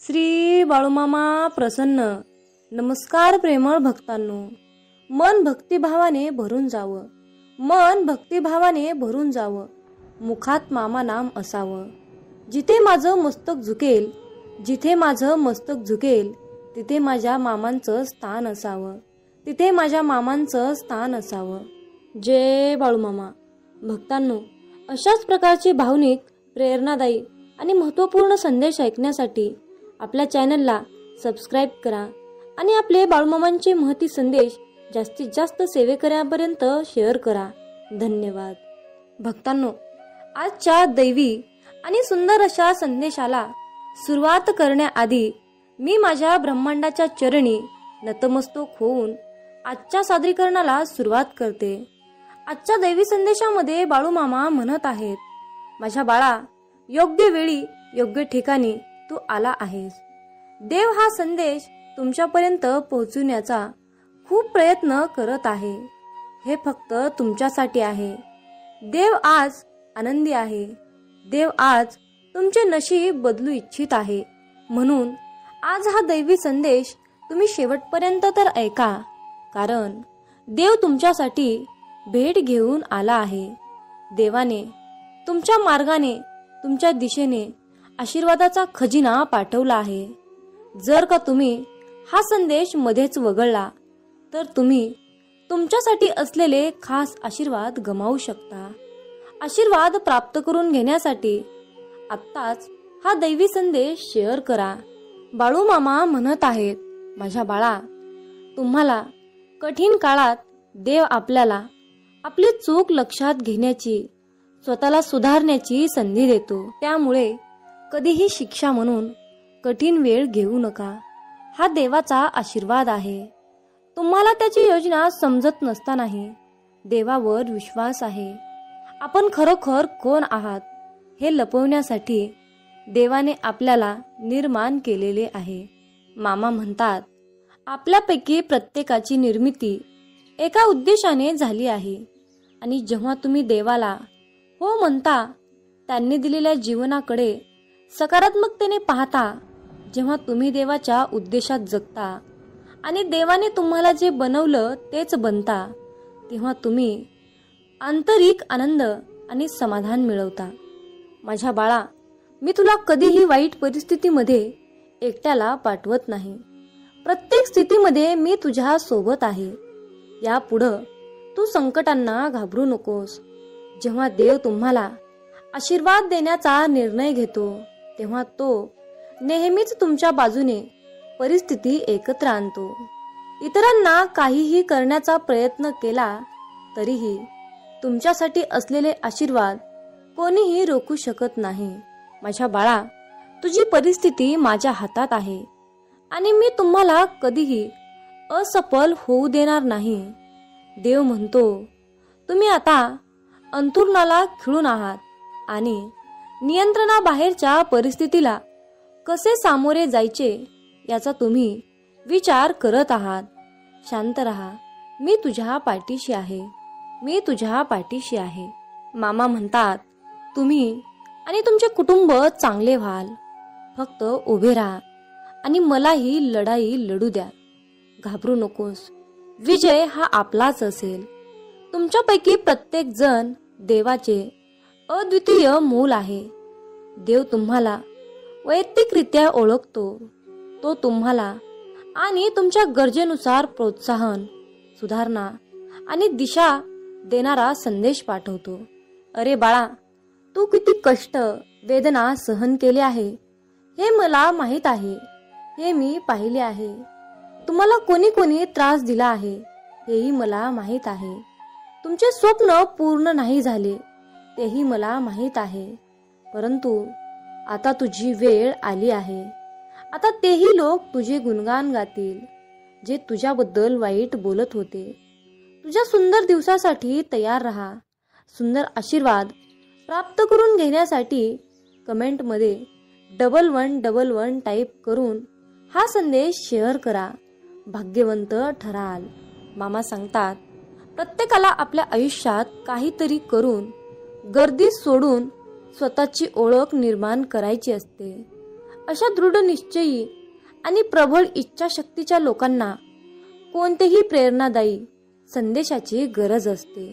श्री बाळूमामा प्रसन्न. नमस्कार प्रेमळ भक्तांनो. मन भक्तिभावाने भरून जावं, मन भक्तिभावाने भरून जावं, मुखात मामा नाम असावं. जिथे माझं मस्तक झुकेल, जिथे माझं मस्तक झुकेल, तिथे माझ्या मामांचं स्थान असावं, तिथे माझ्या मामांचं स्थान असावं. जय बाळूमामा. भक्तांनो, अशाच प्रकारचे भावनिक, प्रेरणादायी आणि महत्त्वपूर्ण संदेश ऐकण्यासाठी आपल्या चॅनलला सबस्क्राईब करा आणि आपले बाळूमामांचे महती संदेश जास्तीत जास्त सेवेकऱ्यांपर्यंत शेअर करा. धन्यवाद. भक्तांनो, आजच्या दैवी आणि सुंदर अशा संदेशाला सुरुवात करण्याआधी मी माझ्या ब्रह्मांडाच्या चरणी नतमस्तक होऊन आजच्या सादरीकरणाला सुरुवात करते. आजच्या दैवी संदेशामध्ये बाळूमामा म्हणत आहेत, माझ्या बाळा, योग्य वेळी योग्य ठिकाणी तू आला आहेस. देव हा संदेश तुमच्यापर्यंत पोहोचवण्याचा खूप प्रयत्न करत आहे. हे फक्त तुमच्यासाठी आहे. देव आज आनंदी आहे. देव आज तुमचे नशीब बदलू इच्छित आहे. म्हणून आज हा दैवी संदेश तुम्ही शेवटपर्यंत तर ऐका, कारण देव तुमच्यासाठी भेट घेऊन आला आहे. देवाने तुमच्या मार्गाने, तुमच्या दिशेने आशीर्वादाचा खजिना पाठवला आहे. जर का तुम्ही हा संदेश मध्येच वगळला तर तुम्ही तुमच्यासाठी असलेले खास आशीर्वाद गमावू शकता. आशीर्वाद प्राप्त करून घेण्यासाठी आत्ताच हा दैवी संदेश शेअर करा. बाळूमामा म्हणत आहेत, माझ्या बाळा, तुम्हाला कठीण काळात देव आपल्याला आपली चूक लक्षात घेण्याची, स्वतःला सुधारण्याची संधी देतो. त्यामुळे कधीही शिक्षा म्हणून कठीण वेळ घेऊ नका. हा देवाचा आशीर्वाद आहे. तुम्हाला त्याची योजना समजत नसतानाही देवावर विश्वास आहे. आपण खरोखर कोण आहात हे लपवण्यासाठी देवाने आपल्याला निर्माण केलेले आहे. मामा म्हणतात, आपल्यापैकी प्रत्येकाची निर्मिती एका उद्देशाने झाली आहे आणि जेव्हा तुम्ही देवाला हो म्हणता, त्यांनी दिलेल्या जीवनाकडे सकारात्मकतेने पाहता, जेव्हा तुम्ही देवाच्या उद्देशात जगता आणि देवाने तुम्हाला जे बनवलं तेच बनता, तेव्हा तुम्ही आंतरिक आनंद आणि समाधान मिळवता. माझ्या बाळा, मी तुला कधीही वाईट परिस्थितीमध्ये एकट्याला पाठवत नाही. प्रत्येक स्थितीमध्ये मी तुझ्या सोबत आहे. यापुढं तू संकटांना घाबरू नकोस. जेव्हा देव तुम्हाला आशीर्वाद देण्याचा निर्णय घेतो, तेव्हा तो नेहमीच तुमच्या बाजूने परिस्थिती एकत्र आणतो. इतरांना काहीही करण्याचा प्रयत्न केला तरीही तुमच्यासाठी असलेले आशीर्वाद कोणीही रोखू शकत नाही. माझ्या बाळा, तुझी परिस्थिती माझ्या हातात आहे आणि मी तुम्हाला कधीही असफल होऊ देणार नाही. देव म्हणतो, तुम्ही आता अंथरुणाला खिळून आहात आणि नियंत्रणाबाहेरच्या परिस्थितीला कसे सामोरे जायचे याचा तुम्ही विचार करत आहात. शांत रहा. मी तुझ्या पाठीशी आहे. मी तुझ्या पाठीशी आहे. मामा म्हणतात, तुम्ही आणि तुमचे कुटुंब चांगले व्हाल. फक्त उभे राहा आणि मला ही लढाई लढू द्या. घाबरू नकोस. विजय हा आपलाच असेल. तुमच्यापैकी प्रत्येक जण देवाचे अद्वितीय मूल आहे. देव तुम्हाला वैयक्तिकरित्या ओळखतो. तो तुम्हाला आणि तुमच्या गरजेनुसार प्रोत्साहन, सुधारणा आणि दिशा देणारा संदेश पाठवतो. अरे बाळा, तू किती कष्ट, वेदना सहन केले आहे हे मला माहीत आहे. हे मी पाहिले आहे. तुम्हाला कोणी कोणी त्रास दिला आहे हेही मला माहीत आहे. तुमचे स्वप्न पूर्ण नाही झाले तेही मला माहीत आहे. परंतु आता तुझी वेळ आली आहे. आता तेही लोक तुझे गुणगान गातील जे तुझ्याबद्दल वाईट बोलत होते. तुझ्या सुंदर दिवसासाठी तयार राहा. सुंदर आशीर्वाद प्राप्त करून घेण्यासाठी कमेंटमध्ये 1111 टाईप करून हा संदेश शेअर करा. भाग्यवंत ठराल. मामा सांगतात, प्रत्येकाला आपल्या आयुष्यात काहीतरी करून, गर्दी सोडून स्वतःची ओळख निर्माण करायची असते. अशा दृढ निश्चयी आणि प्रबळ इच्छाशक्तीच्या लोकांना कोणतेही प्रेरणादायी संदेशाची गरज असते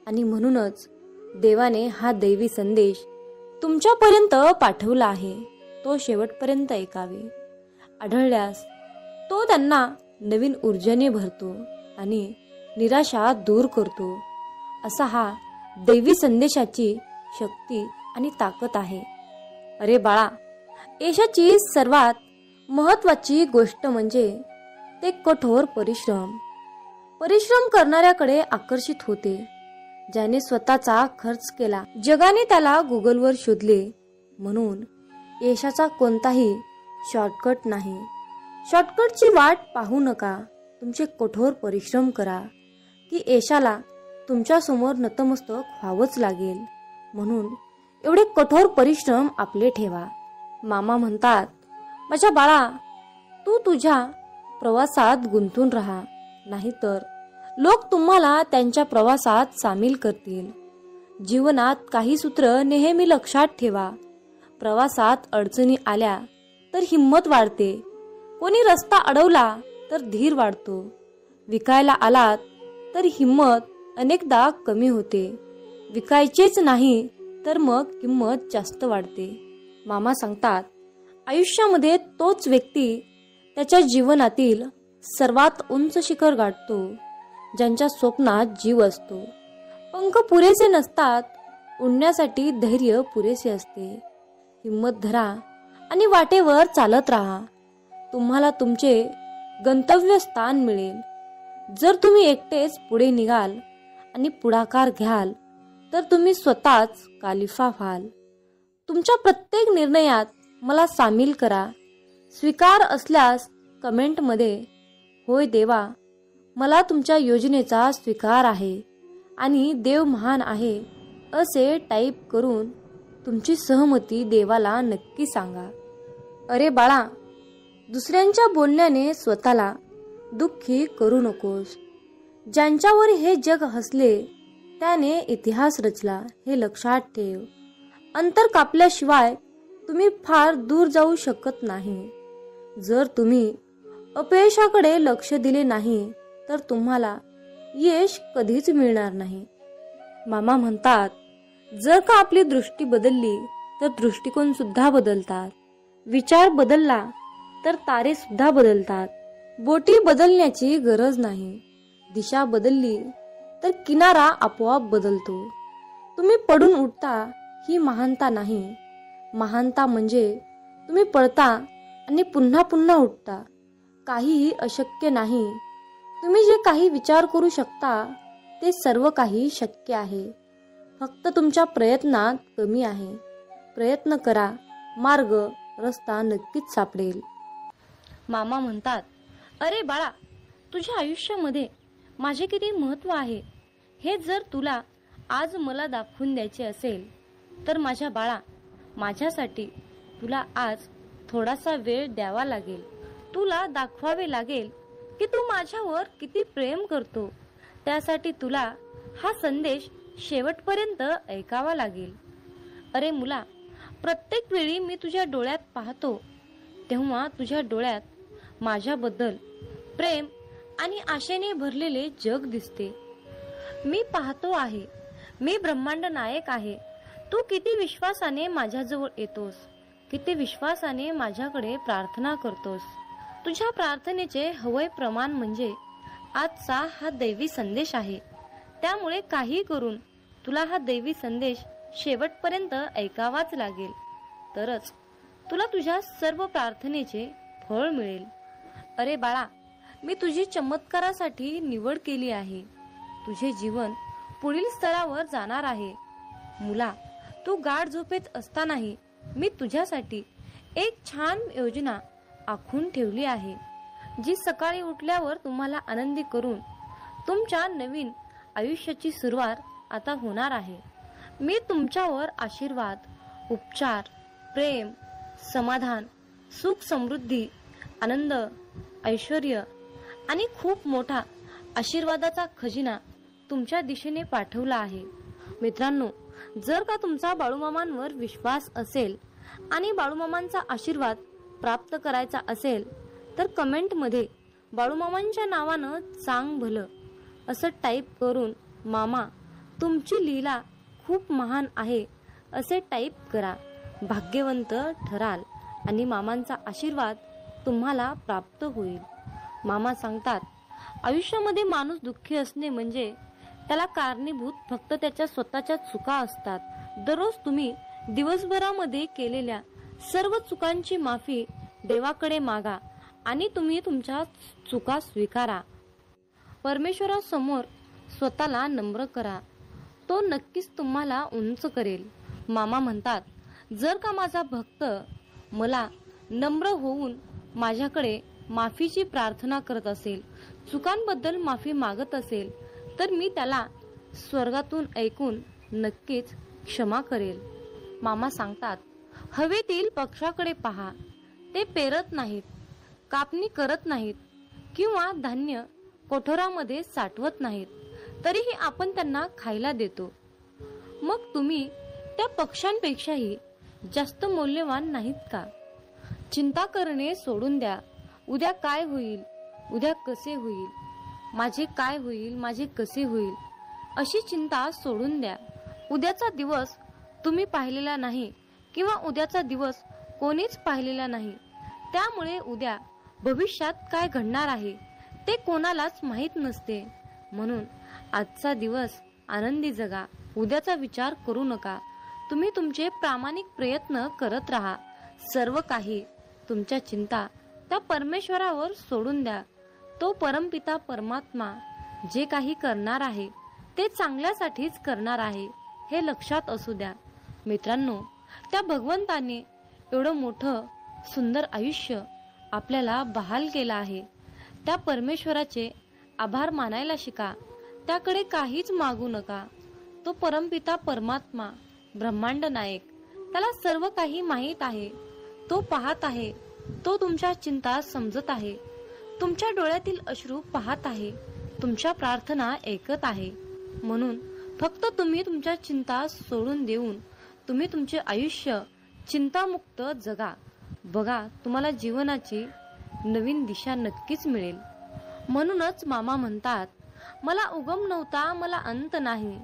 आणि म्हणूनच देवाने हा दैवी संदेश तुमच्यापर्यंत पाठवला आहे. तो शेवटपर्यंत ऐकावे. आढळल्यास तो त्यांना नवीन ऊर्जेने भरतो आणि निराशा दूर करतो. असा हा दैवी संदेशाची शक्ती आणि ताकद आहे. अरे बाळा, यशाची सर्वात महत्वाची गोष्ट म्हणजे ते कठोर परिश्रम करणाऱ्याकडे आकर्षित होते. ज्याने स्वतःचा खर्च केला, जगाने त्याला गुगलवर शोधले. म्हणून यशाचा कोणताही शॉर्टकट नाही. शॉर्टकटची वाट पाहू नका. तुमचे कठोर परिश्रम करा की यशाला तुमच्या समोर नतमस्तक व्हावंच लागेल. म्हणून एवढे कठोर परिश्रम आपले ठेवा. मामा म्हणतात, माझ्या बाळा, तू तुझ्या प्रवासात गुंतून राहा, नाहीतर लोक तुम्हाला त्यांच्या प्रवासात सामील करतील. जीवनात काही सूत्र नेहमी लक्षात ठेवा. प्रवासात अडचणी आल्या तर हिंमत वाढते. कोणी रस्ता अडवला तर धीर वाढतो. विकायला आलात तर हिंमत अनेकदा कमी होते. विकायचेच नाही तर मग किंमत जास्त वाढते. मामा सांगतात, आयुष्यामध्ये तोच व्यक्ती त्याच्या जीवनातील सर्वात उंच शिखर गाठतो ज्यांच्या स्वप्नात जीव असतो. पंख पुरेसे नसतात, उडण्यासाठी धैर्य पुरेसे असते. हिंमत धरा आणि वाटेवर चालत राहा. तुम्हाला तुमचे गंतव्य स्थान मिळेल. जर तुम्ही एकटेच पुढे निघाल आणि पुढाकार घ्याल तर तुम्ही स्वतःच कालिफा व्हाल. तुमच्या प्रत्येक निर्णयात मला सामील करा. स्वीकार असल्यास कमेंटमध्ये होय देवा, मला तुमच्या योजनेचा स्वीकार आहे आणि देव महान आहे असे टाईप करून तुमची सहमती देवाला नक्की सांगा. अरे बाळा, दुसऱ्यांच्या बोलण्याने स्वतःला दुःखी करू नकोस. ज्यांच्यावर हे जग हसले त्याने इतिहास रचला, हे लक्षात ठेव. अंतर कापल्याशिवाय तुम्ही फार दूर जाऊ शकत नाही. जर तुम्ही अपयशाकडे लक्ष दिले नाही तर तुम्हाला यश कधीच मिळणार नाही. मामा म्हणतात, जर का आपली दृष्टी बदलली तर दृष्टिकोन सुद्धा बदलतात. विचार बदलला तर तारे सुद्धा बदलतात. बोटी बदलण्याची गरज नाही. दिशा बदलली तर किनारा आपोआप बदलतो. तुम्ही पडून उठता ही महानता नाही. महानता म्हणजे तुम्ही पडता आणि पुन्हा पुन्हा उठता. काहीही अशक्य नाही. तुम्ही जे काही विचार करू शकता ते सर्व काही शक्य आहे. फक्त तुमच्या प्रयत्नात कमी आहे. प्रयत्न करा, मार्ग रस्ता नक्कीच सापडेल. मामा म्हणतात, अरे बाळा, तुझ्या आयुष्यामध्ये माझे किती महत्व आहे हे जर तुला आज मला दाखवून द्यायचे असेल तर माझ्या बाळा, माझ्यासाठी तुला आज थोडासा वेळ द्यावा लागेल. तुला दाखवावे लागेल की तू माझ्यावर किती प्रेम करतो. त्यासाठी तुला हा संदेश शेवटपर्यंत ऐकावा लागेल. अरे मुला, प्रत्येक वेळी मी तुझ्या डोळ्यात पाहतो तेव्हा तुझ्या डोळ्यात माझ्याबद्दल प्रेम आणि आशेने भरलेले जग दिसते. मी पाहतो आहे, मी ब्रह्मांड नायक आहे. तू किती विश्वासाने माझ्याजवळ येतोस, किती विश्वासाने माझ्याकडे प्रार्थना करतोस. तुझ्या प्रार्थनेचे हवय प्रमाण म्हणजे आजचा हा दैवी संदेश आहे. त्यामुळे काही करून तुला हा दैवी संदेश शेवटपर्यंत ऐकावाच लागेल. तरच तुला तुझ्या सर्व प्रार्थनेचे फळ मिळेल. अरे बाळा, मी तुझी चमत्कारासाठी निवड केली आहे. तुझे जीवन पुढील स्तरावर जाणार आहे. मुला, तू गाढ झोपेत असतानाही मी तुझ्यासाठी एक छान योजना आखून ठेवली आहे, जी सकाळी उठल्यावर तुम्हाला आनंदी करून तुमच्या नवीन आयुष्याची सुरुवात आता होणार आहे. मी तुमच्यावर आशीर्वाद, उपचार, प्रेम, समाधान, सुख, समृद्धी, आनंद, ऐश्वर्य आणि खूप मोठा आशीर्वादाचा खजिना तुमच्या दिशेने पाठवला आहे. मित्रांनो, जर का तुमचा बाळूमामांवर विश्वास असेल आणि बाळूमामांचा आशीर्वाद प्राप्त करायचा असेल तर कमेंटमध्ये बाळूमामांच्या नावानं चांग भलं असं टाईप करून मामा तुमची लीला खूप महान आहे असे टाईप करा. भाग्यवंत ठराल आणि मामांचा आशीर्वाद तुम्हाला प्राप्त होईल. मामा सांगतात, आयुष्यामध्ये माणूस दुःखी असणे म्हणजे त्याला कारणीभूत फक्त त्याच्या स्वतःच्या चुका असतात. दररोज तुम्ही दिवसभरामध्ये केलेल्या सर्व चुकांची माफी देवाकडे मागा आणि तुम्ही तुमच्या चुका स्वीकारा. परमेश्वरासमोर स्वतःला नम्र करा, तो नक्कीच तुम्हाला उंच करेल. मामा म्हणतात, जर का माझा भक्त मला नम्र होऊन माझ्याकडे माफीची प्रार्थना करत असेल, चुकांबद्दल माफी मागत असेल, तर मी त्याला स्वर्गातून ऐकून नक्कीच क्षमा करेल. मामा सांगतात, हवेतील पक्षाकडे पहा, ते पेरत नाहीत, कापणी करत नाहीत किंवा धान्य कोठोरामध्ये साठवत नाहीत, तरीही आपण त्यांना खायला देतो. मग तुम्ही त्या पक्ष्यांपेक्षाही जास्त मौल्यवान नाहीत का? चिंता करणे सोडून द्या. उद्या काय होईल, उद्या कसे होईल, माझे काय होईल, माझे कसे होईल, अशी चिंता सोडून द्या. उद्याचा दिवस तुम्ही पाहिलेला नाही किंवा उद्याचा दिवस कोणीच पाहिलेला नाही. त्यामुळे उद्या भविष्यात काय घडणार आहे ते कोणालाच माहीत नसते. म्हणून आजचा दिवस आनंदी जगा. उद्याचा विचार करू नका. तुम्ही तुमचे प्रामाणिक प्रयत्न करत राहा. सर्व काही तुमच्या चिंता त्या परमेश्वरावर सोडून द्या. तो परमपिता परमात्मा जे काही करणार आहे ते चांगल्यासाठीच करणार आहे हे लक्षात असू द्या. मित्रांनो, त्या भगवंताने एवढं मोठं सुंदर आयुष्य आपल्याला बहाल केलं आहे. त्या परमेश्वराचे आभार मानायला शिका. त्याकडे काहीच मागू नका. तो परमपिता परमात्मा ब्रह्मांड नायक, त्याला सर्व काही माहीत आहे. तो पाहत आहे. तो तुमच्या चिंता समजत आहे. तुमच्या डोळ्यातील अश्रू पाहत आहे. तुमच्या प्रार्थना ऐकत आहे. म्हणून फक्त तुम्ही तुमच्या चिंता सोडून देऊन तुम्ही तुमचे आयुष्य चिंतामुक्त जगा. बघा, तुम्हाला जीवनाची नवीन दिशा नक्कीच मिळेल. म्हणूनच मामा म्हणतात, मला उगम नव्हता, मला अंत नाही.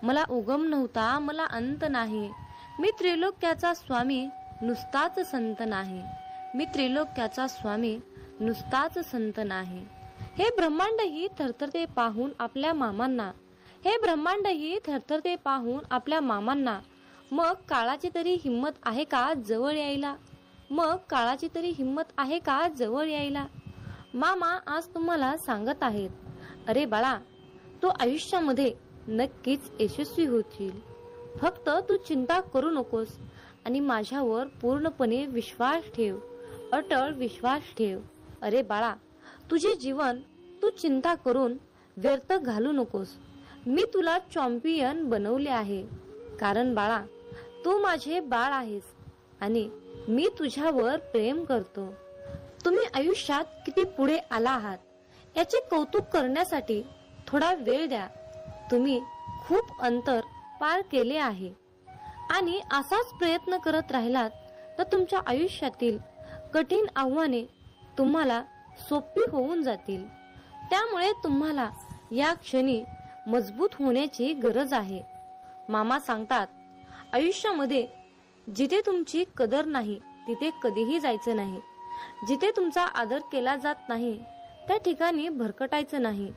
मला उगम नव्हता, मला अंत नाही. मी त्रिलोक्याचा स्वामी, नुसताच संत नाही. मी त्रिलोक्याचा स्वामी, नुसताच संत नाही. हे ब्रह्मांडही थरथरते पाहून आपल्या मामांना. हे ब्रह्मांडही थरथरते पाहून आपल्या मामांना. मग काळाची तरी हिम्मत आहे का जवळ यायला? मग काळाची तरी हिम्मत आहे का जवळ यायला? मामा आज तुम्हाला सांगत आहेत, अरे बाळा, तू आयुष्यामध्ये नक्कीच यशस्वी होशील. फक्त तू चिंता करू नकोस आणि माझ्यावर पूर्णपणे विश्वास ठेव, अटळ विश्वास ठेव. अरे बाळा, तुझे जीवन तू चिंता करून व्यर्थ घालू नकोस. मी तुला चॅम्पियन बनवले आहे. कारण बाळा, तू माझे बाळ आहेस आणि मी तुझ्यावर प्रेम करतो. तुम्ही आयुष्यात किती पुढे आला आहात याचे कौतुक करण्यासाठी थोडा वेळ द्या. तुम्ही खूप अंतर पार केले आहे आणि असाच प्रयत्न करत राहिलात तर तुमच्या आयुष्यातील कठीण आव्हाने तुम्हाला सोपी होऊन जातील. त्यामुळे तुम्हाला या क्षणी मजबूत होण्याची गरज आहे. मामा सांगतात, आयुष्यामध्ये जिथे तुमची कदर नाही तिथे कधीही जायचं नाही. जिथे तुमचा आदर केला जात नाही त्या ठिकाणी भरकटायचं नाही.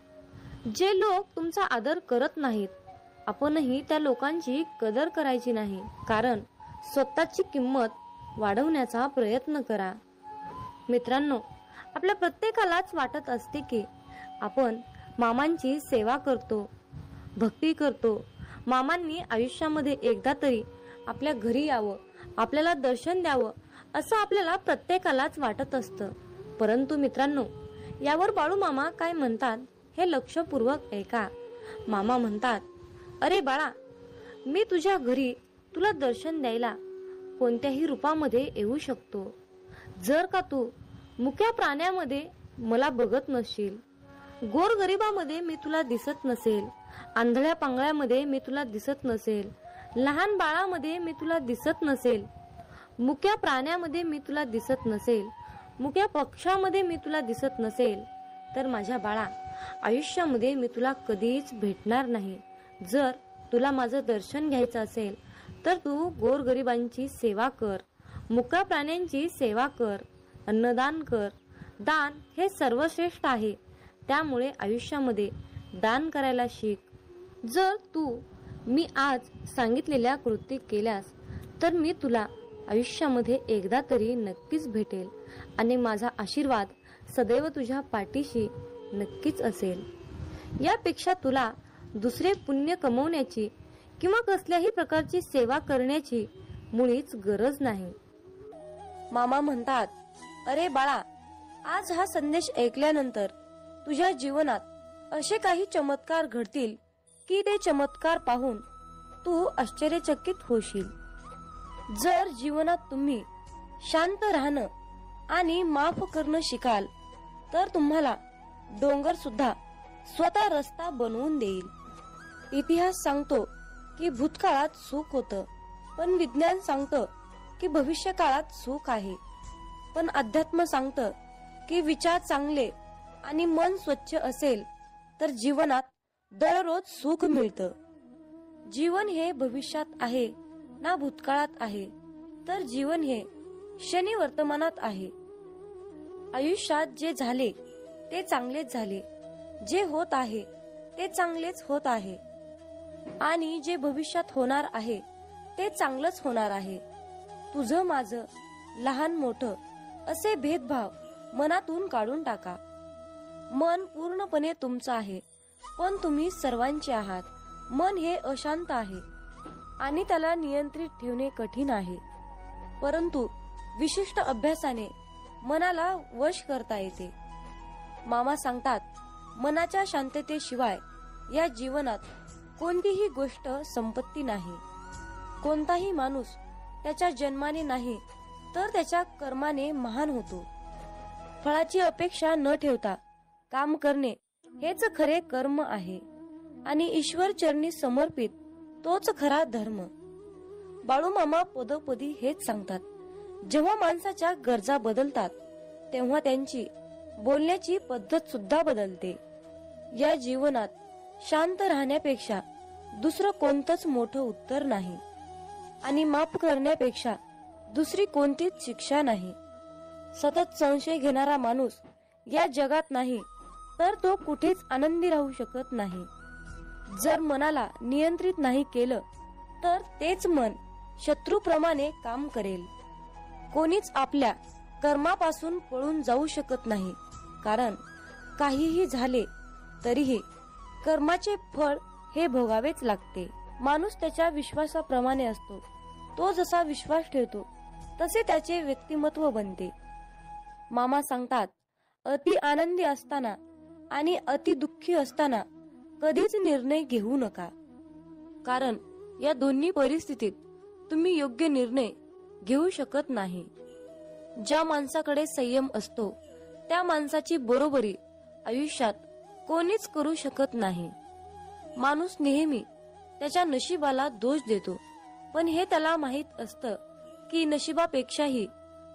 जे लोक तुमचा आदर करत नाहीत, आपणही त्या लोकांची कदर करायची नाही. कारण स्वतःची किंमत वाढवण्याचा प्रयत्न करा. मित्रांनो, आपल्या प्रत्येकालाच वाटत असते की आपण मामांची सेवा करतो, भक्ती करतो. मामांनी आयुष्यामध्ये एकदा तरी आपल्या घरी यावं, आपल्याला दर्शन द्यावं असं आपल्याला प्रत्येकालाच वाटत असतं. परंतु मित्रांनो, यावर बाळूमामा काय म्हणतात हे लक्षपूर्वक ऐका. मामा म्हणतात, अरे बाळा, मी तुझ्या घरी तुला दर्शन द्यायला कोणत्याही रूपामध्ये येऊ शकतो. जर का तू मुक्या प्राण्यामध्ये मला बघत नसशील, गोरगरिबामध्ये मी तुला दिसत नसेल, आंधळ्या पांगळ्यामध्ये मी तुला दिसत नसेल, लहान बाळामध्ये मी तुला दिसत नसेल, मुक्या प्राण्यामध्ये मी तुला दिसत नसेल, मुक्या पक्षामध्ये मी तुला दिसत नसेल, तर माझ्या बाळा आयुष्यामध्ये मी तुला कधीच भेटणार नाही. जर तुला माझं दर्शन घ्यायचं असेल तर तू गोरगरिबांची सेवा कर, मुक्या प्राण्यांची सेवा कर, अन्नदान कर. दान हे सर्वश्रेष्ठ आहे. त्यामुळे आयुष्यामध्ये दान करायला शिक. जर तू मी आज सांगितलेल्या कृती केल्यास तर मी तुला आयुष्यामध्ये एकदा तरी नक्कीच भेटेल आणि माझा आशीर्वाद सदैव तुझ्या पाठीशी नक्कीच असेल. यापेक्षा तुला दुसरे पुण्य कमवण्याची किंवा कसल्याही प्रकारची सेवा करण्याची मुळीच गरज नाही. मामा म्हणतात, अरे बाळा, आज हा संदेश ऐकल्यानंतर तुझ्या जीवनात असे काही चमत्कार घडतील की ते चमत्कार पाहून तू आश्चर्यचकित होशील. जर जीवनात तुम्ही शांत राहणं आणि माफ करणं शिकाल तर तुम्हाला डोंगर सुद्धा स्वतः रस्ता बनवून देईल. इतिहास सांगतो की भूतकाळात सुख होतं, पण विज्ञान सांगतं की भविष्य काळात सुख आहे. पण अध्यात्म सांगतं की विचार चांगले आणि मन स्वच्छ असेल तर जीवनात दररोज सुख मिळतं. जीवन हे भविष्यात आहे ना भूतकाळात आहे, तर जीवन हे क्षणी वर्तमानात आहे. आयुष्यात जे झाले ते चांगलेच झाले, जे होत आहे ते चांगलेच होत आहे आणि जे भविष्यात होणार आहे ते चांगलंच होणार आहे. तुझं माझं, लहान मोठं असे भेदभाव मनातून काढून टाका. मन पूर्णपणे तुमचं आहे, पण तुम्ही सर्वांचे आहात. मन हे अशांत आहे आणि त्याला नियंत्रित ठेवणे कठीण आहे, परंतु विशिष्ट अभ्यासाने मनाला वश करता येते. मामा सांगतात, मनाच्या शांततेशिवाय या जीवनात कोणतीही गोष्ट संपत्ती नाही. कोणताही माणूस त्याच्या जन्माने नाही तर त्याच्या कर्माने महान होतो. फळाची अपेक्षा न ठेवता काम करणे हेच खरे कर्म आहे आणि ईश्वर चरणी समर्पित तोच खरा धर्म. बाळूमामा पदोपदी हेच सांगतात. जेव्हा माणसाच्या गरजा बदलतात तेव्हा त्यांची बोलण्याची पद्धत सुद्धा बदलते. या जीवनात शांत राहण्यापेक्षा दुसरं कोणतंच मोठं उत्तर नाही आणि माफ करण्यापेक्षा दुसरी कोणतीच शिक्षा नाही. सतत संशय घेणारा माणूस या जगात नाही तर तो कुठेच आनंदी राहू शकत नाही. जर मनाला नियंत्रित नाही केलं तर तेच मन शत्रूप्रमाणे काम करेल. कोणीच आपल्या कर्मापासून पळून जाऊ शकत नाही, कारण काहीही झाले तरीही कर्माचे फळ हे भोगावेच लागते. माणूस त्याच्या विश्वासाप्रमाणे असतो. तो जसा विश्वास ठेवतो तसे त्याचे व्यक्तिमत्व बनते. मामा सांगतात, अति आनंदी असताना आणि अति दुःखी असताना कधीच निर्णय घेऊ नका, कारण या दोन्ही परिस्थितीत तुम्ही योग्य निर्णय घेऊ शकत नाही. ज्या माणसाकडे संयम असतो त्या माणसाची बरोबरी आयुष्यात कोणीच करू शकत नाही. माणूस नेहमी त्याच्या नशिबाला दोष देतो, पण हे त्याला माहित असतं की नशिबापेक्षाही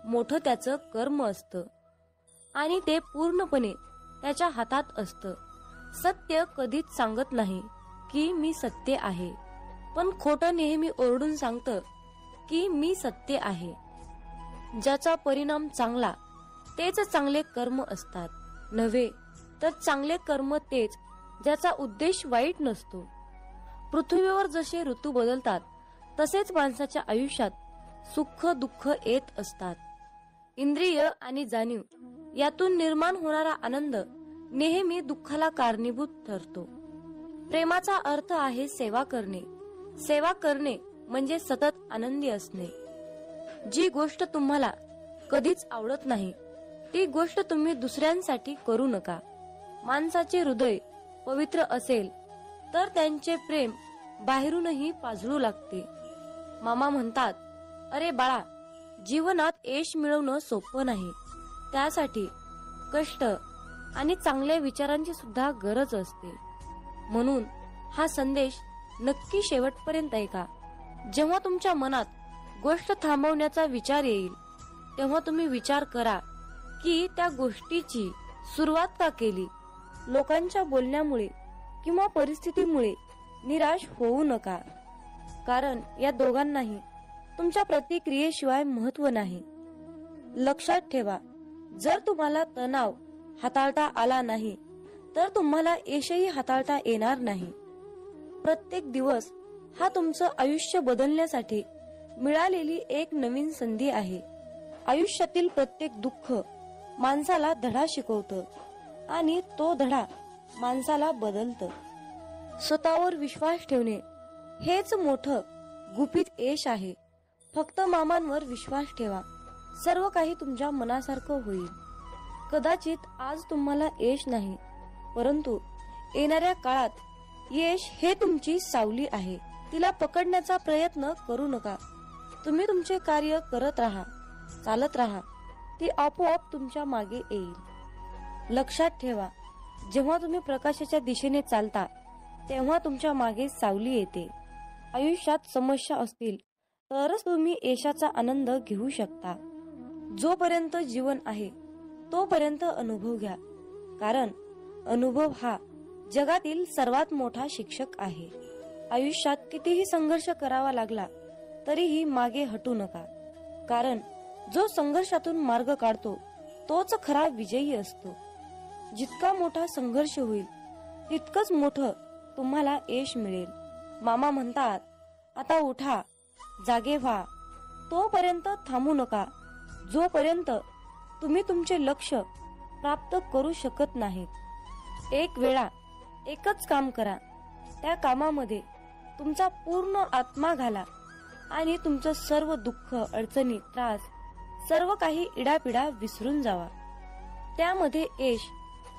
मोठं त्याचं कर्म असतं आणि ते पूर्णपणे त्याच्या हातात असतं. सत्य कधीच सांगत नाही की मी सत्य आहे, पण खोटं नेहमी ओरडून सांगतं की मी सत्य आहे. ज्याचा परिणाम चांगला तेच चांगले कर्म असतात, नव्हे तर चांगले कर्म तेच ज्याचा उद्देश वाईट नसतो. पृथ्वीवर जसे ऋतू बदलतात तसेच माणसाच्या आयुष्यात सुख दुःख येत असतात. इंद्रिय आणि जाणीव यातून निर्माण होणारा आनंद नेहमी दुःखाला कारणीभूत ठरतो. प्रेमाचा अर्थ आहे सेवा करणे. सेवा करणे म्हणजे सतत आनंदी असणे. जी गोष्ट तुम्हाला कधीच आवडत नाही ती गोष्ट तुम्ही दुसऱ्यांसाठी करू नका. माणसाचे हृदय पवित्र असेल तर त्यांचे प्रेम बाहेरूनही पाझळू लागते. मामा म्हणतात, अरे बाळा, जीवनात यश मिळवणं सोपं नाही. त्यासाठी कष्ट आणि चांगल्या विचारांची सुद्धा गरज असते. म्हणून हा संदेश नक्की शेवटपर्यंत ऐका. जेव्हा तुमच्या मनात गोष्ट थांबवण्याचा विचार येईल तेव्हा तुम्ही विचार करा की त्या गोष्टीची सुरुवात का केली. लोकांच्या बोलण्यामुळे किंवा परिस्थितीमुळे निराश होऊ नका, कारण या दोघांनाही तुमच्या प्रतिक्रियेशिवाय महत्व नाही. लक्षात ठेवा, जर तुम्हाला तणाव हाताळता आला नाही तर तुम्हाला यशही हाताळता येणार नाही. प्रत्येक दिवस हा तुमचं आयुष्य बदलण्यासाठी मिळालेली एक नवीन संधी आहे. आयुष्यातील प्रत्येक दुःख माणसाला धडा शिकवतं आणि तो धडा माणसाला बदलतं. स्वतःवर विश्वास ठेवणे हेच मोठं गुपित यश आहे. फक्त मामांवर विश्वास ठेवा, सर्व काही तुमच्या मनासारखं होईल. कदाचित आज तुम्हाला यश नाही, परंतु येणाऱ्या काळात यश हे तुमची सावली आहे. तिला पकडण्याचा प्रयत्न करू नका. तुम्ही तुमचे कार्य करत राहा, चालत राहा, ती आपोआप तुमच्या मागे येईल. लक्षात ठेवा, जेव्हा तुम्ही प्रकाशाच्या दिशेने चालता तेव्हा तुमच्या मागे सावली येते. आयुष्यात समस्या असतील तरच तुम्ही यशाचा आनंद घेऊ शकता. जोपर्यंत जीवन आहे तोपर्यंत अनुभव घ्या, कारण अनुभव हा जगातील सर्वात मोठा शिक्षक आहे. आयुष्यात कितीही संघर्ष करावा लागला तरीही मागे हटू नका, कारण जो संघर्षातून मार्ग काढतो तोच खरा विजयी असतो. जितका मोठा संघर्ष होईल तितकंच मोठं तुम्हाला यश मिळेल. मामा म्हणतात, आता उठा, जागे व्हा. तोपर्यंत थांबू नका जोपर्यंत तुम्ही तुमचे लक्ष्य प्राप्त करू शकत नाहीत. एक वेळा एकच काम करा, त्या कामामध्ये तुमचा पूर्ण आत्मा घाला आणि तुमचं सर्व दुःख, अडचणी, त्रास, सर्व काही इडापिडा विसरून जावा. त्यामध्ये यश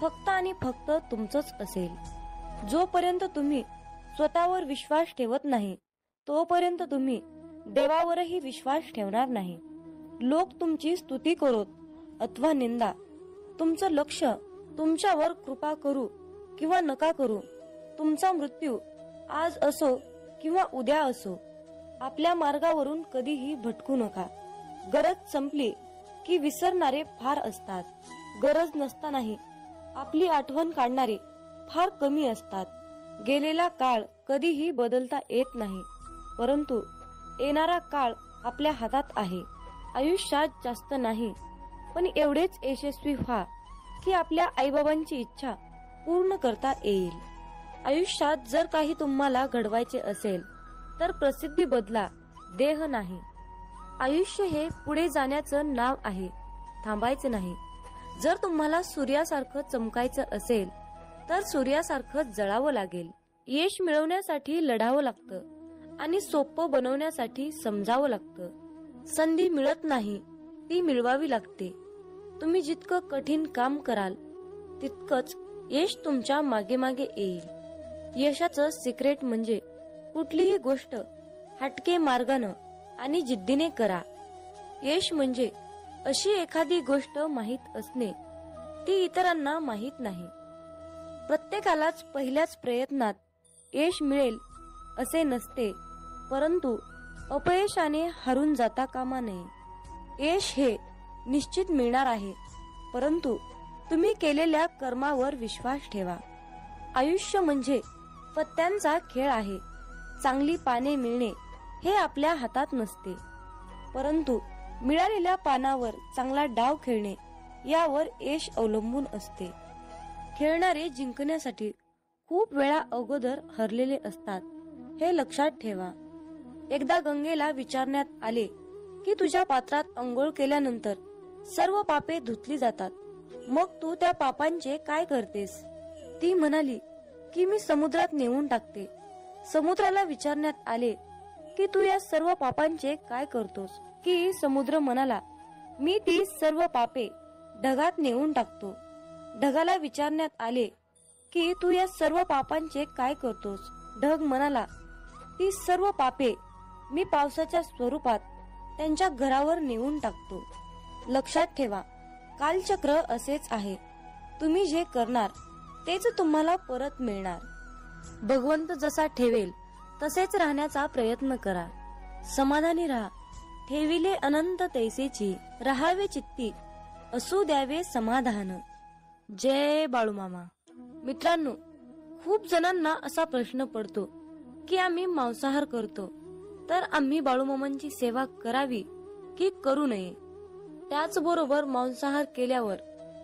फक्त आणि फक्त तुमचंच असेल. जोपर्यंत तुम्ही स्वतःवर विश्वास ठेवत नाही तोपर्यंत तुम्ही देवावरही विश्वास ठेवणार नाही. लोक तुमची स्तुती करोत अथवा निंदा, तुमचं लक्ष तुमच्यावर कृपा करू किंवा नका करू, तुमचा मृत्यू आज असो किंवा उद्या असो, आपल्या मार्गावरून कधीही भटकू नका. गरज संपली की विसरणारे फार असतात, गरज नसतानाही आपली आठवण काढणारे फार कमी असतात. गेलेला काळ कधीही बदलता येत नाही, परंतु येणारा काळ आपल्या हातात आहे. आयुष्यात जास्त नाही, पण एवढेच यशस्वी व्हा की आपल्या आईबाबांची इच्छा पूर्ण करता येईल. आयुष्यात जर काही तुम्हाला घडवायचे असेल तर प्रसिद्धी बदला, देह नाही. आयुष्य हे पुढे जाण्याचं नाव आहे, थांबायचे नाही. जर तुम्हाला सूर्यासारखं चमकायचं असेल तर सूर्यासारखं जळावं लागेल. यश मिळवण्यासाठी लढावं लागतं आणि सोपं बनवण्यासाठी समजावं लागतं. संधी मिळत नाही, ती मिळवावी लागते. तुम्ही जितकं कठीण काम कराल तितकंच यश तुमच्या मागे मागे येईल. यशाचं सिक्रेट म्हणजे कुठलीही गोष्ट हटके मार्गानं आणि जिद्दीने करा. यश म्हणजे अशी एखादी गोष्ट माहीत असणे, ती इतरांना माहीत नाही. प्रत्येकालाच पहिल्याच प्रयत्नात यश मिळेल असे नसते, परंतु अपयशाने हारून जाता कामा नये. यश हे निश्चित मिळणार आहे, परंतु तुम्ही केलेल्या कर्मावर विश्वास ठेवा. आयुष्य म्हणजे पत्त्यांचा खेळ आहे. चांगली पाने मिळणे हे आपल्या हातात नसते, परंतु मिळालेल्या पानावर चांगला डाव खेळणे यावर यश अवलंबून असते. खेळणारे जिंकण्यासाठी खूप वेळा अगोदर हरलेले असतात, हे लक्षात ठेवा. एकदा गंगेला विचारण्यात आले की तुझ्या पात्रात अंघोळ केल्यानंतर सर्व पापे धुतली जातात, मग तू त्या पापांचे काय करतेस? ती म्हणाली की मी समुद्रात नेऊन टाकते. समुद्राला विचारण्यात आले की तू या सर्व पापांचे काय करतोस? की समुद्र म्हणाला, मी ती सर्व पापे ढगात नेऊन टाकतो. ढगाला विचारण्यात आले की तू या सर्व पापांचे काय करतोस? ढग म्हणाला, ती सर्व पापे मी पावसाच्या स्वरूपात त्यांच्या घरावर नेऊन टाकतो. लक्षात ठेवा, कालचक्र असेच आहे. तुम्ही जे करणार तेच तुम्हाला परत मिळणार. भगवंत जसा ठेवेल तसेच राहण्याचा प्रयत्न करा. समाधानी राहा, ठेविले अनंत तैसेची राहावे चित्ती असू द्यावे समाधान. जय बाळूमामा. मित्रांनो, खूप जणांना असा प्रश्न पडतो की आम्ही मांसाहार करतो तर आम्ही बाळूमामांची सेवा करावी की करू नये. त्याचबरोबर मांसाहार केल्यावर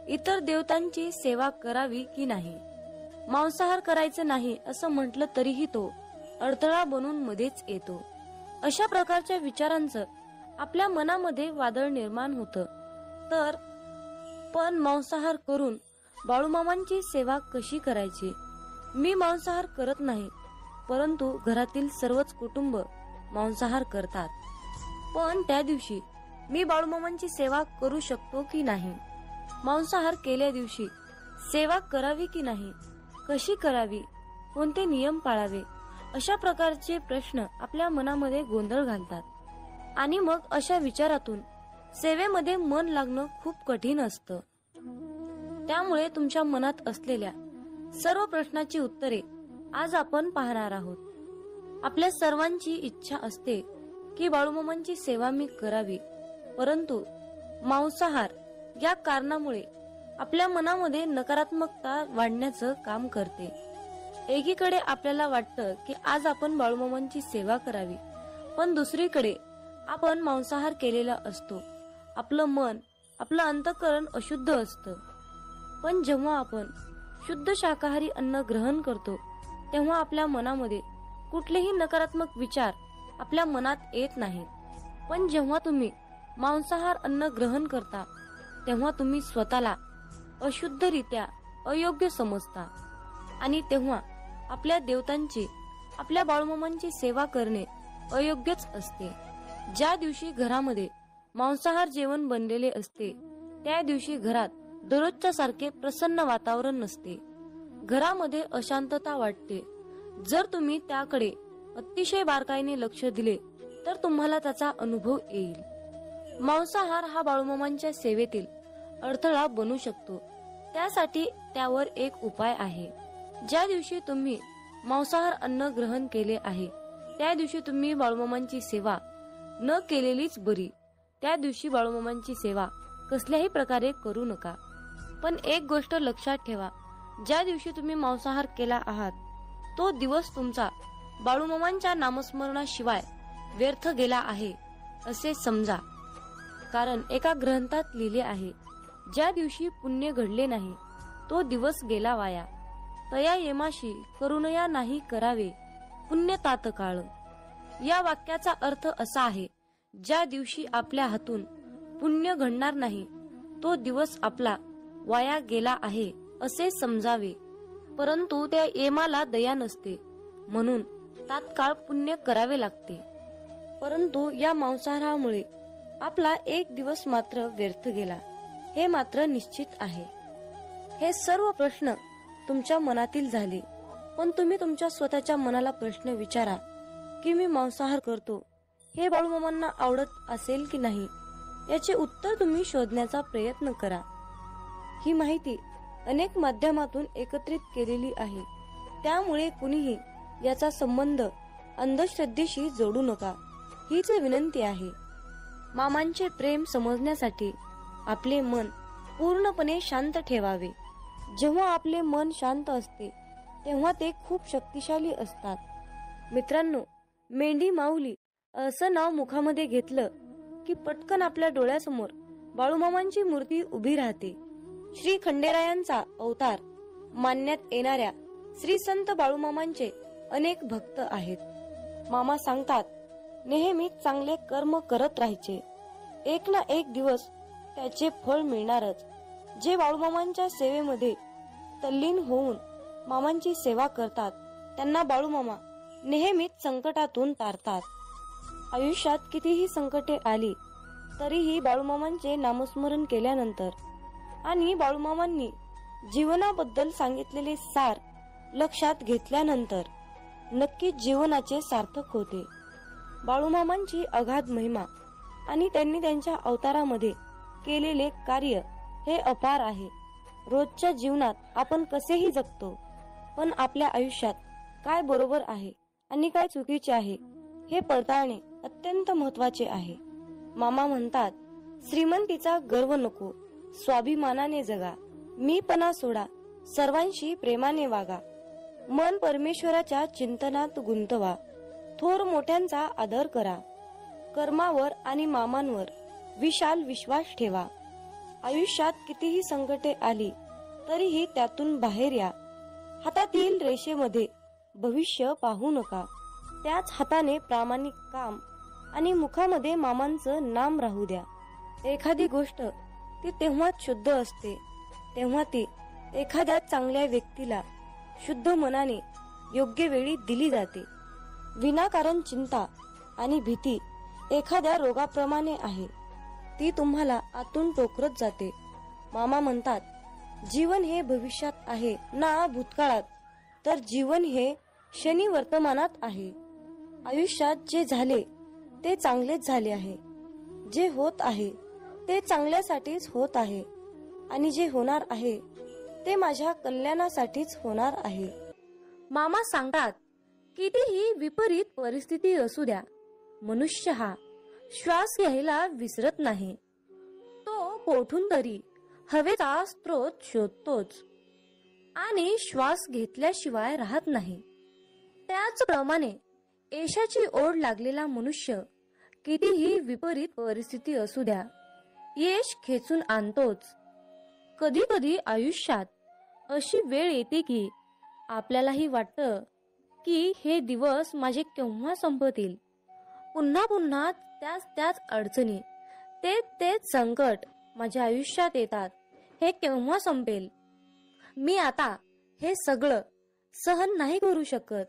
इतर देवतांची सेवा करावी की नाही. मांसाहार करायचं नाही असं म्हटलं तरीही तो अडथळा बनून मध्येच येतो. अशा प्रकारच्या विचारांचं आपल्या मनामध्ये वादळ निर्माण होतं. तर पण मांसाहार करून बाळूमामांची सेवा कशी करायची. मी मांसाहार करत नाही, परंतु घरातील सर्वच कुटुंब मांसाहार करतात. पण त्या दिवशी मी बाळूमामांची सेवा करू शकतो की नाही. मांसाहार केल्या दिवशी सेवा करावी की नाही, कशी करावी, कोणते नियम पाळावे, अशा प्रकारचे प्रश्न आपल्या मनामध्ये गोंधळ घालतात. आणि मग अशा विचारातून सेवेमध्ये मन लागणं खूप कठीण असतं. त्यामुळे तुमच्या मनात असलेल्या सर्व प्रश्नाची उत्तरे आज आपण पाहणार आहोत. आपल्या सर्वांची इच्छा असते की बाळूमामांची सेवा मी करावी, परंतु मांसाहार या कारणामुळे आपल्या मनामध्ये नकारात्मकता वाढण्याचं काम करते. एकीकडे आपल्याला वाटतं की आज आपण बाळूमामांची सेवा करावी, पण दुसरीकडे आपण मांसाहार केलेला असतो. आपलं मन, आपलं अंतःकरण अशुद्ध असतं. पण जेव्हा आपण शुद्ध शाकाहारी अन्न ग्रहण करतो तेव्हा आपल्या मनामध्ये कुठलेही नकारात्मक विचार आपल्या मनात येत नाहीत. पण जेव्हा तुम्ही मांसाहार अन्न ग्रहण करता तेव्हा तुम्ही स्वतःला अशुद्धरित्या अयोग्य समजता आणि तेव्हा आपल्या देवतांची, आपल्या बाळूमामांची सेवा करणे अयोग्यच असते. ज्या दिवशी घरामध्ये मांसाहार जेवण बनलेले असते त्या दिवशी घरात दररोजच्या सारखे प्रसन्न वातावरण नसते. घरामध्ये अशांतता वाटते. जर तुम्ही त्याकडे अतिशय बारकाईने लक्ष दिले तर तुम्हाला त्याचा अनुभव येईल. मांसाहार हा बाळूमामांच्या सेवेतील अडथळा बनू शकतो. त्यासाठी त्यावर एक उपाय आहे. ज्या दिवशी तुम्ही मांसाहार अन्न ग्रहण केले आहे त्या दिवशी तुम्ही बाळूमामांची सेवा न केलेलीच बरी. त्या दिवशी बाळूमामांची सेवा कसल्याही प्रकारे करू नका. पण एक गोष्ट लक्षात ठेवा, ज्या दिवशी तुम्ही मांसाहार केला आहात तो दिवस तुमचा बाळूमामांच्या नामस्मरणाशिवाय व्यर्थ गेला आहे असे समजा. कारण एका ग्रंथात लिहिले आहे, ज्या दिवशी पुण्य घडले नाही तो दिवस गेला वाया. तया येमाशी करुणया नाही करावे पुण्य तात्काळ. या वाक्याचा अर्थ असा आहे, ज्या दिवशी आपल्या हातून पुण्य घडणार नाही तो दिवस आपला वाया गेला आहे असे समजावे. परंतु त्या येमाला दया नसते, म्हणून तात्काळ पुण्य करावे लागते. परंतु या मांसाहारामुळे आपला एक दिवस मात्र व्यर्थ गेला हे मात्र निश्चित आहे. हे सर्व प्रश्न तुमच्या मनातील झाले. पण तुम्ही तुमच्या स्वतःच्या मनाला प्रश्न विचारा की मी मांसाहार करतो हे बाळूमामांना आवडत असेल की नाही, याचे उत्तर तुम्ही शोधण्याचा प्रयत्न करा. ही माहिती अनेक माध्यमातून एकत्रित केलेली आहे, त्यामुळे कुणीही याचा संबंध अंधश्रद्धेशी जोडू नका हीच विनंती आहे. मामांचे प्रेम समजण्यासाठी आपले मन पूर्णपणे शांत ठेवावे. जेव्हा आपले मन शांत असते तेव्हा ते खूप शक्तिशाली असतात. मित्रांनो, मेंढी माऊली असं नाव मुखामध्ये घेतलं की पटकन आपल्या डोळ्यासमोर बाळूमामांची मूर्ती उभी राहते. श्री खंडेरायांचा अवतार मानण्यात येणाऱ्या श्री संत बाळूमामांचे अनेक भक्त आहेत. मामा सांगतात, नेहमीच चांगले कर्म करत राहायचे, एक ना एक दिवस त्याचे फळ मिळणारच. जे बाळूमामांच्या सेवेमध्ये तल्लीन होऊन मामांची सेवा करतात त्यांना बाळूमामा नेहमीच संकटातून तारतात. आयुष्यात कितीही संकटे आली तरीही बाळूमामांचे नामस्मरण केल्यानंतर आणि बाळूमामांनी जीवनाबद्दल सांगितलेले सार लक्षात घेतल्यानंतर नक्कीच जीवनाचे सार्थक होते. बाळूमामांची अगाध महिमा आणि त्यांनी त्यांच्या अवतारामध्ये केलेले कार्य हे अपार आहे. रोजच्या जीवनात आपण कसेही जगतो, पण आपल्या आयुष्यात काय बरोबर आहे आणि काय चुकीचे आहे हे पडताळणे अत्यंत महत्त्वाचे आहे. मामा म्हणतात, श्रीमंतीचा गर्व नको, स्वाभिमानाने जगा, मीपणा सोडा, सर्वांशी प्रेमाने वागा, मन परमेश्वराच्या चिंतनात गुंतवा, थोर मोठ्यांचा आदर करा, कर्मावर आणि मामांवर विशाल विश्वास ठेवा. आयुष्यात कितीही संकटे आली तरीही त्यातून बाहेर या. हातातील रेषेमध्ये भविष्य पाहू नका, त्याच हाताने प्रामाणिक काम आणि मुखामध्ये मामांचं नाम राहू द्या. एखादी गोष्ट ती तेव्हाच शुद्ध असते तेव्हा ती एखाद्या चांगल्या व्यक्तीला शुद्ध मनाने योग्य वेळी दिली जाते. विनाकारण चिंता आणि भीती एखाद्या रोगाप्रमाणे आहे, ती तुम्हाला आतून टोकरत जाते. मामा म्हणतात, जीवन हे भविष्यात आहे ना भूतकाळात, तर जीवन हे क्षणी वर्तमानात आहे. आयुष्यात जे झाले ते चांगलेच झाले आहे, जे होत आहे ते चांगल्यासाठीच होत आहे आणि जे होणार आहे ते माझ्या कल्याणासाठीच होणार आहे. मामा सांगतात, कितीही विपरीत परिस्थिती असू द्या, मनुष्य हा श्वास घ्यायला विसरत नाही. तो कोठून तरी हवेचा स्रोत शोधतोच आणि श्वास घेतल्याशिवाय राहत नाही. त्याचप्रमाणे यशाची ओढ लागलेला मनुष्य कितीही विपरीत परिस्थिती असू द्या, यश खेचून आणतोच. कधी कधी आयुष्यात अशी वेळ येते की आपल्यालाही वाटतं की हे दिवस माझे केव्हा संपतील. पुन्हा पुन्हा त्याच अडचणी, तेच संकट माझ्या आयुष्यात येतात. हे केव्हा संपेल? मी आता हे सगळं सहन नाही करू शकत,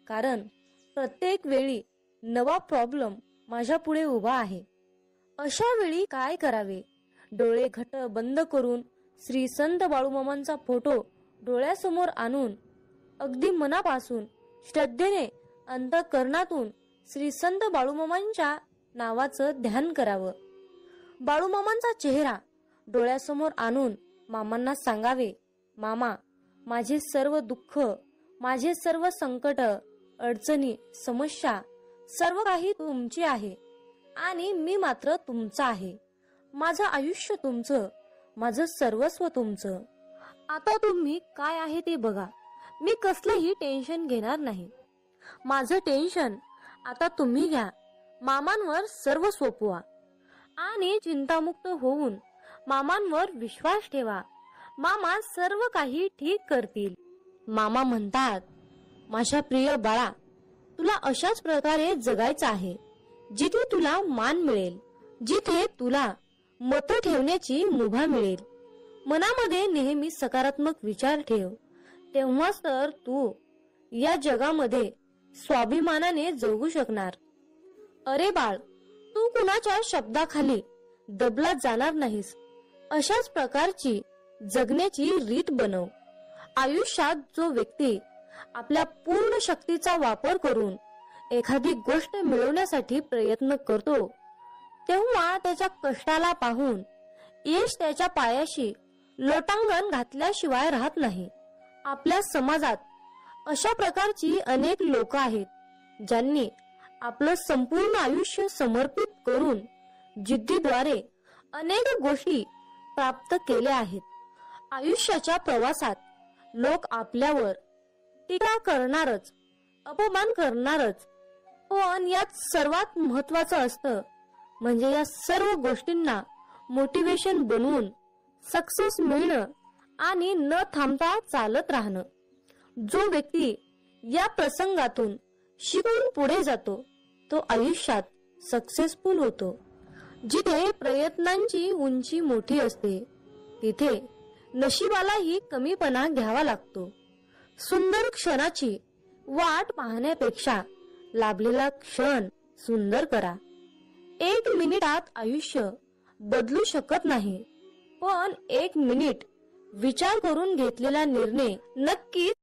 कारण प्रत्येक वेळी नवा प्रॉब्लेम माझ्या पुढे उभा आहे. अशा वेळी काय करावे? डोळे घट्ट बंद करून श्री संत बाळूमामांचा फोटो डोळ्यासमोर आणून अगदी मनापासून श्रद्धेने अंतःकरणातून श्री संत बाळूमामांच्या नावाचं ध्यान करावं. बाळूमामांचा चेहरा डोळ्यासमोर आणून मामांना सांगावे, मामा, माझे सर्व दुःख, माझे सर्व संकट, अडचणी, समस्या सर्व काही तुमची आहे आणि मी मात्र तुमचा आहे. माझं आयुष्य तुमचं, माझं सर्वस्व तुमचं. आता तुम्ही काय आहे ते बघा. मी कसलंही टेन्शन घेणार नाही. माझं टेन्शन आता तुम्ही घ्या. मामांवर सर्व सोपवा आणि चिंतामुक्त होऊन मामांवर विश्वास ठेवा. मामा सर्व काही ठीक करतील. मामा म्हणतात, माझ्या प्रिय बाळा, तुला अशाच प्रकारे जगायचं आहे जिथे तुला मान मिळेल, जिथे तुला मत ठेवण्याची मुभा मिळेल. मनामध्ये नेहमी सकारात्मक विचार ठेव, तेव्हाच तर तू या जगामध्ये स्वाभिमानाने जगू शकणार. अरे बाळ, तू कुणाच्या शब्दाखाली दबला जाणार नाहीस. अशाच प्रकारची जगण्याची रीत बनव. आयुष्यात जो व्यक्ती आपल्या पूर्ण शक्तीचा वापर करून एखादी गोष्ट मिळवण्यासाठी प्रयत्न करतो, तेव्हा त्याच्या कष्टाला पाहून यश त्याच्या पायाशी लोटांगण घातल्याशिवाय राहत नाही. आपल्या समाजात अशा प्रकारची अनेक लोक आहेत, ज्यांनी आपलं संपूर्ण आयुष्य समर्पित करून जिद्दीद्वारे अनेक गोष्टी प्राप्त केल्या आहेत. आयुष्याच्या प्रवासात लोक आपल्यावर टीका करणारच, अपमान करणारच, पण यात सर्वात महत्वाचं असतं म्हणजे या सर्व गोष्टींना मोटिवेशन बनवून सक्सेस मिळणं आणि न थांबता चालत राहणं. जो व्यक्ती या प्रसंगातून शिकून पुढे जातो तो आयुष्यात सक्सेसफुल होतो. जिथे प्रयत्नांची उंची मोठी असते तिथे नशिबालाही कमीपणा घ्यावा लागतो. सुंदर क्षणाची वाट पाहण्यापेक्षा लाभलेला क्षण सुंदर करा. 1 मिनिटात आयुष्य बदलू शकत नाही, पण 1 मिनिट विचार करून घेतलेला निर्णय नक्कीच